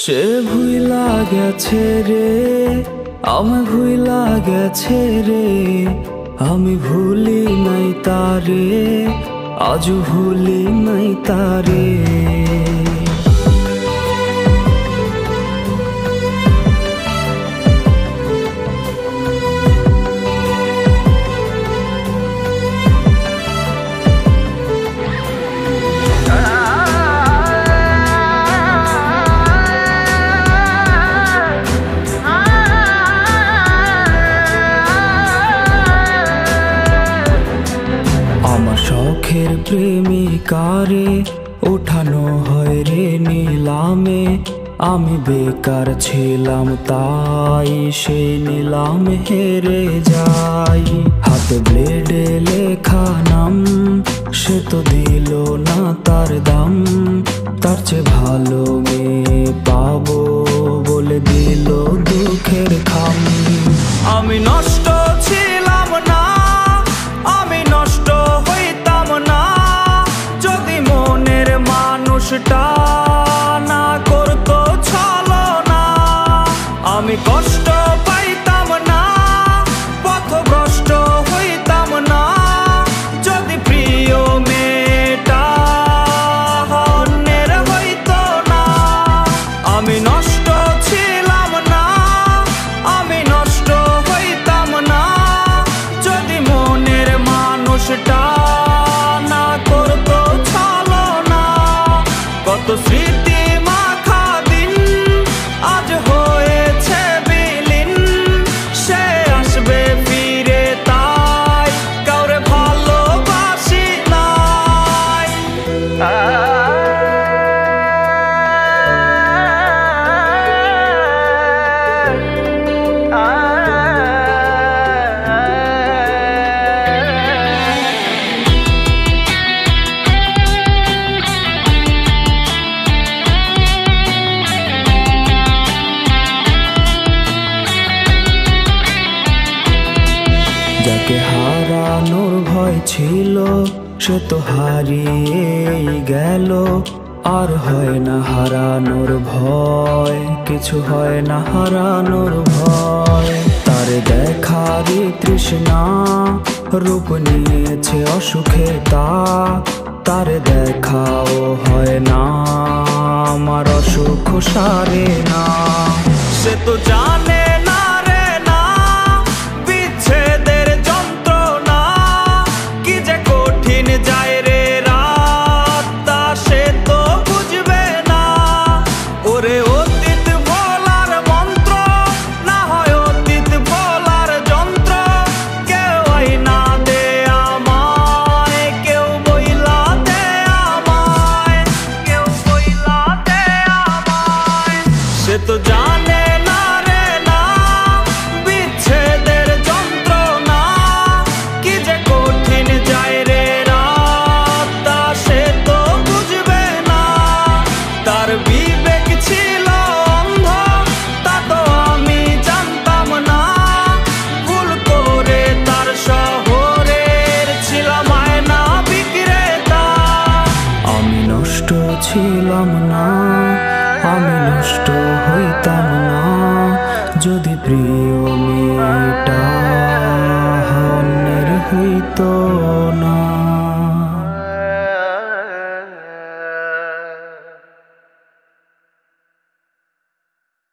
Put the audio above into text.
সে ভুইলা গেছে রে, আমি ভুইলা গেছে রে, আমি ভুলি নাই তারে, আজও ভুলি নাই তারে। আমার শখের প্রেমিকারে ওঠানো হয় রে নিলামে, আমি বেকার ছিলাম তাই সেই নিলামে হেরে যাই। হাতে ব্লেডে লেখা নাম, সে তো দিল না তার দাম, তার চেয়ে ভালো মেয়ে পাবো বলে দিল দুঃখের খাম। আমি নষ্ট ছিলাম না, আমি নষ্ট হইতাম না, যদি মনের মানুষটা না করতো ছলনা। আমি কষ্ট পাইতাম না, পথভ্রষ্ট হইতাম না, যদি প্রিয় মেয়েটা অন্যের হইতো না। আমি নষ্ট ছিলাম না, আমি নষ্ট হইতাম না, যদি মনের মানুষটা না করতো ছলনা। কত স্মৃতি মাখা দিন আজ হয়েছে বিলীন, সে আসবে ফিরে তাই কাউরে ভালোবাসি নাই। যাকে হারানোর ভয় ছিল সে তো হারিয়েই গেল, আর হয় না হারানোর ভয়, কিছু হয় না হারানোর ভয়। তার দেখারই তৃষ্ণা রূপ নিয়েছে অসুখে তা, তার দেখাও হয় না আমার অসুখ সারে না। সে তো জানে না রে না বিচ্ছেদের যন্ত্রণা, কি যে কঠিন যায় রে রাত, তা সে তো বুঝবে না। ওরে অতীত ভোলার মন্ত্র না হয় অতীত ভোলার যন্ত্র, কেউ আইনা দে আমায়, কেউ বইলা দে আমায়, কেউ বইলা দে আমায়। সে তো জানে না রে না বিচ্ছেদের যন্ত্রণা, কি যে কঠিন যায় রে রাত, তা সে তো বুঝবে না। তার বিবেক ছিল অন্ধ, তা তো আমি জানতাম না, ভুল করে তার শহরের ছিলাম আয়না বিক্রেতা। আমি নষ্ট ছিলাম না, আমি নষ্ট হইতাম না, যদি প্রিয় মেয়েটা অন্যের হইতো না।